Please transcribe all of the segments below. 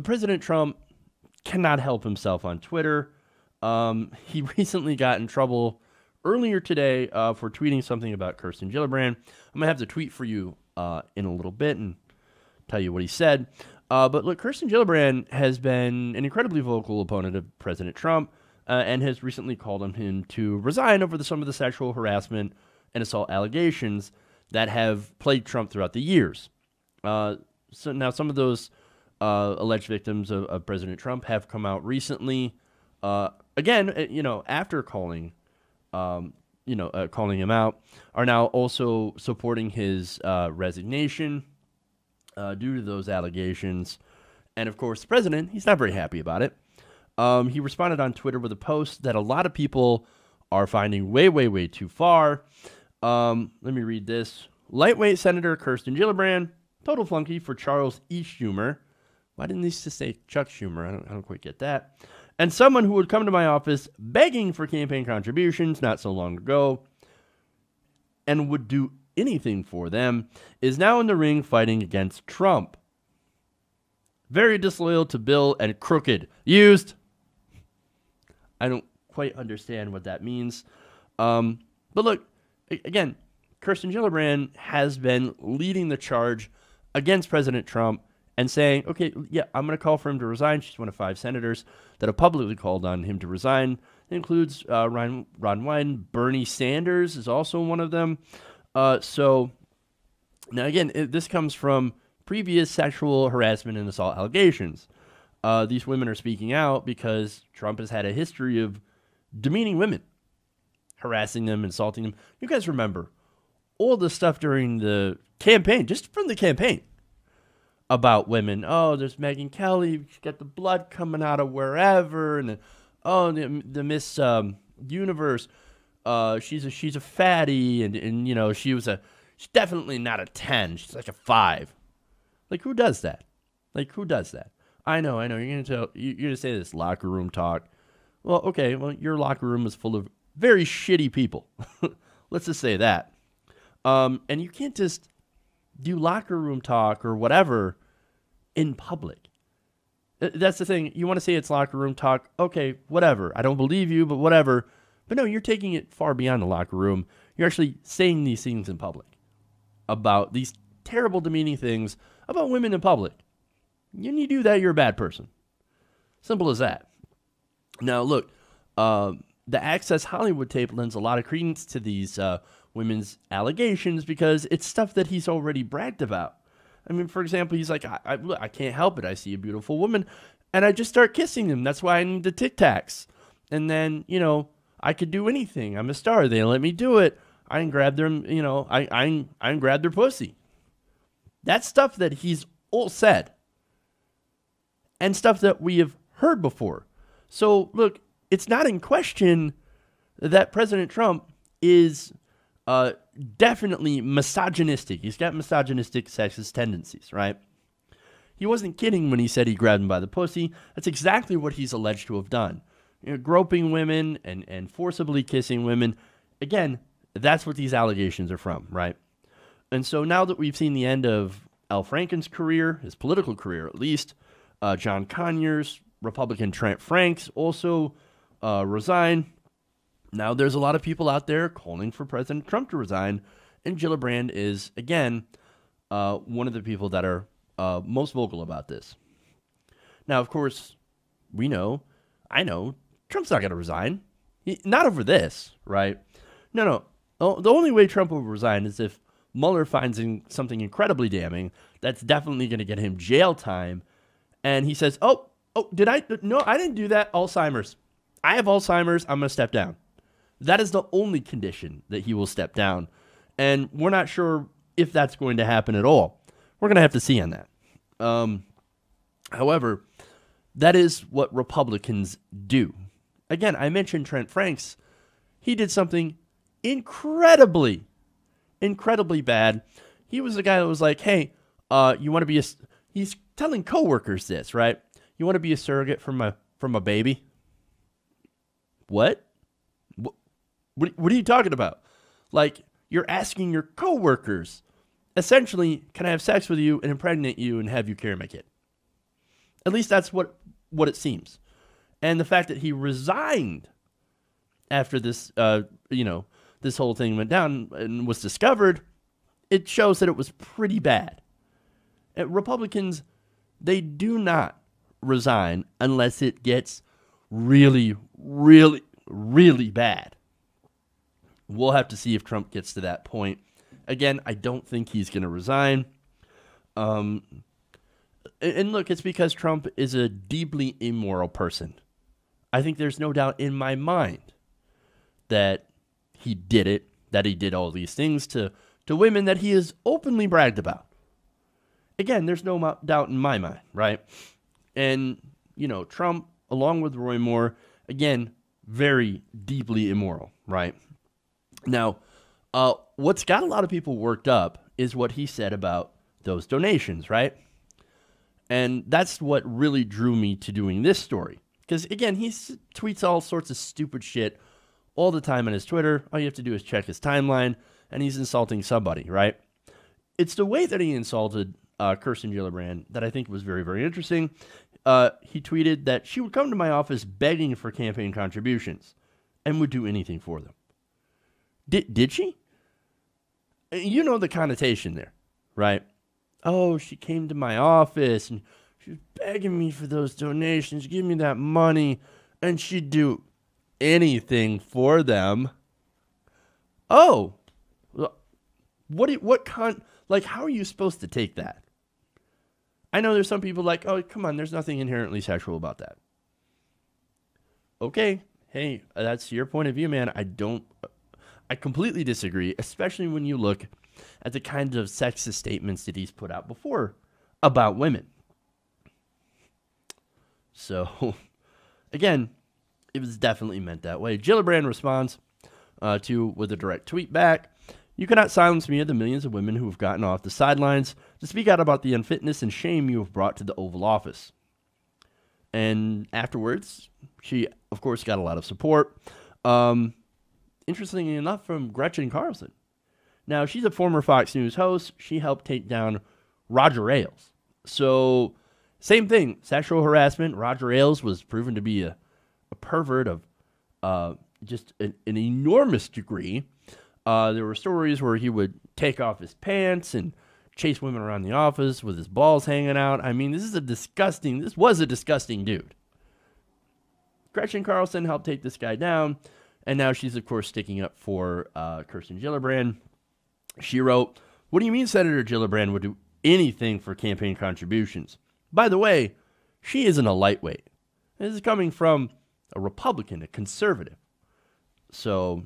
President Trump cannot help himself on Twitter. He recently got in trouble earlier today for tweeting something about Kirsten Gillibrand. I'm going to have the tweet for you in a little bit and tell you what he said. But look, Kirsten Gillibrand has been an incredibly vocal opponent of President Trump and has recently called on him to resign over some of the sexual harassment and assault allegations that have plagued Trump throughout the years. So now some of those alleged victims of President Trump have come out recently. Again, after calling him out, are now also supporting his resignation due to those allegations. And of course, the president, he's not very happy about it. He responded on Twitter with a post that a lot of people are finding way, way, way too far. Let me read this. Lightweight Senator Kirsten Gillibrand, total flunky for Charles E. Schumer. Why didn't they just say Chuck Schumer? I don't quite get that. And someone who would come to my office begging for campaign contributions not so long ago and would do anything for them is now in the ring fighting against Trump. Very disloyal to Bill and crooked. Used. I don't quite understand what that means. But look, again, Kirsten Gillibrand has been leading the charge against President Trump and saying, okay, yeah, I'm going to call for him to resign. She's one of 5 senators that have publicly called on him to resign. It includes Ron Wyden. Bernie Sanders is also one of them. So now, again, this comes from previous sexual harassment and assault allegations. These women are speaking out because Trump has had a history of demeaning women, harassing them, insulting them. You guys remember all the stuff during the campaign, just from the campaign, about women. Oh, there's Megyn Kelly. She's got the blood coming out of wherever. And then, the Miss Universe. She's a fatty. And she's definitely not a 10. She's like a 5. Like, who does that? I know. You're gonna say this locker room talk. Well, okay. Well, your locker room is full of very shitty people. Let's just say that. And you can't just do locker room talk or whatever in public. That's the thing. You want to say it's locker room talk. Okay, whatever. I don't believe you, but whatever. But no, you're taking it far beyond the locker room. You're actually saying these things in public about these terrible, demeaning things about women in public. When you do that, you're a bad person. Simple as that. Now, look, the Access Hollywood tape lends a lot of credence to these women's allegations because it's stuff that he's already bragged about. I mean, for example, he's like, I can't help it. I see a beautiful woman, and I just start kissing them. That's why I need the Tic Tacs. And then, I could do anything. I'm a star. They let me do it. I can grab them, I can grab their pussy. That's stuff that he's all said. And stuff that we have heard before. So, look, it's not in question that President Trump is definitely misogynistic. He's got misogynistic, sexist tendencies, right? He wasn't kidding when he said he grabbed him by the pussy. That's exactly what he's alleged to have done. Groping women and forcibly kissing women. Again, that's what these allegations are from, right? And so now that we've seen the end of Al Franken's career, his political career at least, John Conyers, Republican Trent Franks also resigned. Now there's a lot of people out there calling for President Trump to resign, and Gillibrand is, again, one of the people that are most vocal about this. Now, of course, I know, Trump's not going to resign. Not over this, right? No. The only way Trump will resign is if Mueller finds something incredibly damning that's definitely going to get him jail time, and he says, oh, did I? No, I didn't do that. Alzheimer's. I have Alzheimer's. I'm going to step down. That is the only condition that he will step down. And we're not sure if that's going to happen at all. We're going to have to see on that. However, that is what Republicans do. Again, I mentioned Trent Franks. He did something incredibly bad. He was the guy that was like, hey, you want to be he's telling coworkers this, right? You want to be a surrogate from a baby? What? What are you talking about? Like, you're asking your coworkers, essentially, can I have sex with you and impregnate you and have you carry my kid? At least that's what it seems. And the fact that he resigned after this, this whole thing went down and was discovered, it shows that it was pretty bad. And Republicans, they do not resign unless it gets really, really, really bad. We'll have to see if Trump gets to that point. Again, I don't think he's going to resign. And look, it's because Trump is a deeply immoral person. I think there's no doubt in my mind that he did it, that he did all these things to women that he has openly bragged about. Again, there's no doubt in my mind, right? And, Trump, along with Roy Moore, again, very deeply immoral, right? Now, what's got a lot of people worked up is what he said about those donations, right? And that's what really drew me to doing this story. Because, again, he tweets all sorts of stupid shit all the time on his Twitter. All you have to do is check his timeline, and he's insulting somebody, right? It's the way that he insulted Kirsten Gillibrand that I think was very, very interesting. He tweeted that she would come to my office begging for campaign contributions and would do anything for them. Did she? You know the connotation there, right? Oh, she came to my office and she was begging me for those donations, give me that money, and she'd do anything for them. Oh, how are you supposed to take that? I know there's some people like, oh, come on, there's nothing inherently sexual about that. Okay, hey, that's your point of view, man. I completely disagree, especially when you look at the kinds of sexist statements that he's put out before about women. So, again, it was definitely meant that way. Gillibrand responds with a direct tweet back. You cannot silence me or the millions of women who have gotten off the sidelines to speak out about the unfitness and shame you have brought to the Oval Office. And afterwards, she, of course, got a lot of support. Interestingly enough, from Gretchen Carlson. Now, she's a former Fox News host. She helped take down Roger Ailes. So, same thing, sexual harassment. Roger Ailes was proven to be a pervert of just an enormous degree. There were stories where he would take off his pants and chase women around the office with his balls hanging out. I mean, this was a disgusting dude. Gretchen Carlson helped take this guy down, and now she's, of course, sticking up for Kirsten Gillibrand. She wrote, "What do you mean Senator Gillibrand would do anything for campaign contributions? By the way, she isn't a lightweight." This is coming from a Republican, a conservative. So,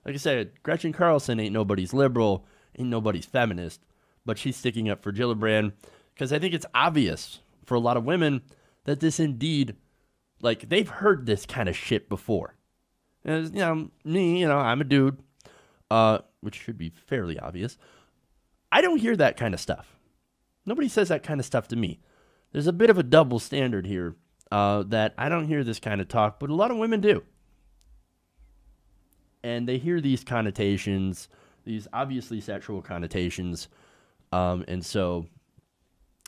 like I said, Gretchen Carlson ain't nobody's liberal, ain't nobody's feminist, but she's sticking up for Gillibrand because I think it's obvious for a lot of women that this indeed, they've heard this kind of shit before. And, I'm a dude, which should be fairly obvious. I don't hear that kind of stuff. Nobody says that kind of stuff to me. There's a bit of a double standard here that I don't hear this kind of talk, but a lot of women do. And they hear these connotations, these obviously sexual connotations. And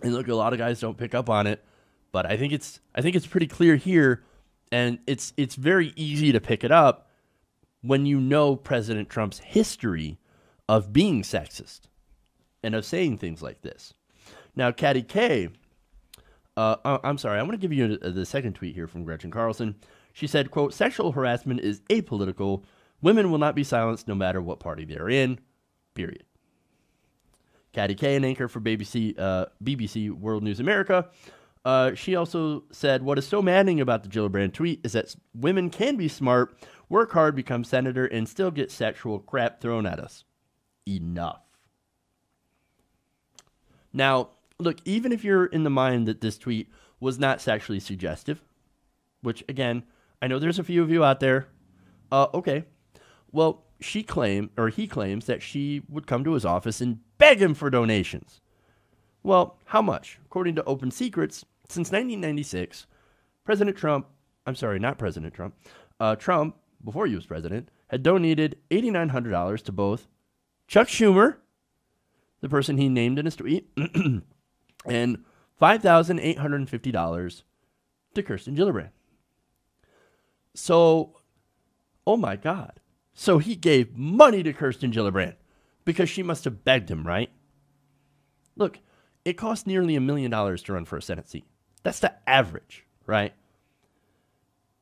look, a lot of guys don't pick up on it, but I think it's pretty clear here. And it's very easy to pick it up when you know President Trump's history of being sexist and of saying things like this. Now, Katty K, I'm sorry, I want to give you the second tweet here from Gretchen Carlson. She said, quote, "Sexual harassment is apolitical. Women will not be silenced no matter what party they're in, period." Katty K, an anchor for BBC World News America, she also said, "What is so maddening about the Gillibrand tweet is that women can be smart, work hard, become senator, and still get sexual crap thrown at us. Enough." Now, look, even if you're in the mind that this tweet was not sexually suggestive, which, again, I know there's a few of you out there, okay. Well, he claims that she would come to his office and beg him for donations. Well, how much? According to Open Secrets, since 1996, Trump, before he was president, had donated $8,900 to both Chuck Schumer, the person he named in his tweet, and $5,850 to Kirsten Gillibrand. So, oh my God. So he gave money to Kirsten Gillibrand because she must have begged him, right? Look, it costs nearly $1 million to run for a Senate seat. That's the average, right?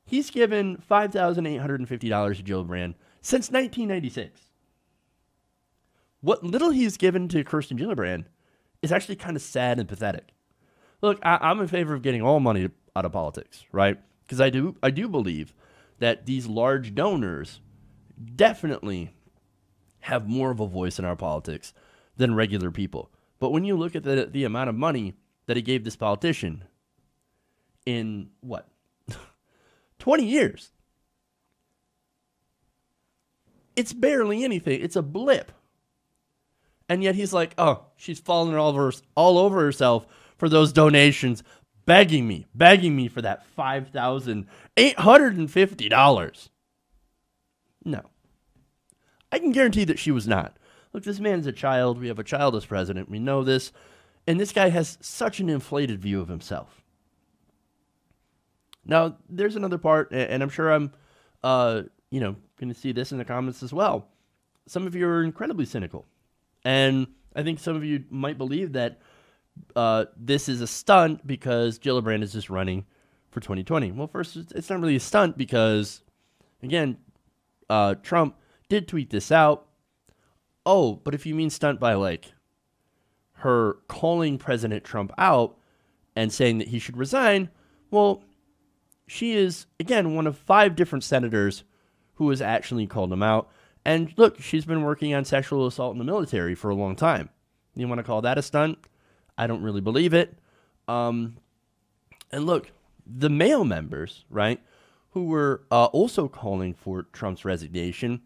He's given $5,850 to Gillibrand since 1996. What little he's given to Kirsten Gillibrand is actually kind of sad and pathetic. Look, I'm in favor of getting all money out of politics, right? Because I do believe that these large donors definitely have more of a voice in our politics than regular people. But when you look at the amount of money that he gave this politician in, 20 years, it's barely anything. It's a blip. And yet he's like, oh, she's falling all over herself for those donations, begging me for that $5,850. No. I can guarantee that she was not. Look, this man's a child. We have a childless president. We know this. And this guy has such an inflated view of himself. Now, there's another part, and I'm sure I'm, going to see this in the comments as well. Some of you are incredibly cynical. And I think some of you might believe that this is a stunt because Gillibrand is just running for 2020. Well, first, it's not really a stunt because, again, Trump did tweet this out. Oh, but if you mean stunt by, her calling President Trump out and saying that he should resign, well, she is, again, one of 5 different senators who has actually called him out. And look, she's been working on sexual assault in the military for a long time. You want to call that a stunt? I don't really believe it. And look, the male members, right, who were also calling for Trump's resignation,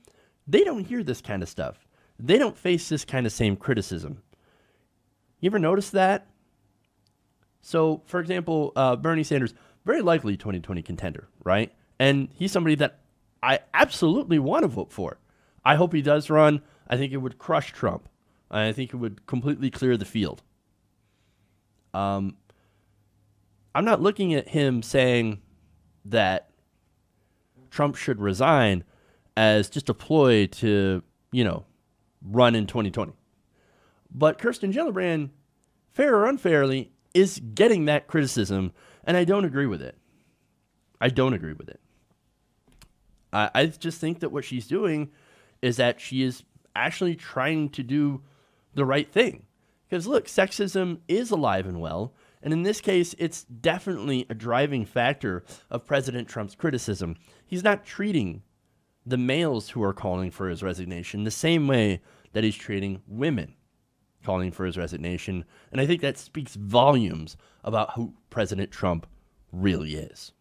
they don't hear this kind of stuff. They don't face this kind of same criticism. You ever notice that? So, for example, Bernie Sanders, very likely 2020 contender, right? And he's somebody that I absolutely want to vote for. I hope he does run. I think it would crush Trump. I think it would completely clear the field. I'm not looking at him saying that Trump should resign as just a ploy to, run in 2020. But Kirsten Gillibrand, fair or unfairly, is getting that criticism, and I don't agree with it. I just think that what she's doing is that she is actually trying to do the right thing. Because look, sexism is alive and well, and in this case, it's definitely a driving factor of President Trump's criticism. He's not treating the males who are calling for his resignation the same way that he's treating women calling for his resignation, and I think that speaks volumes about who President Trump really is.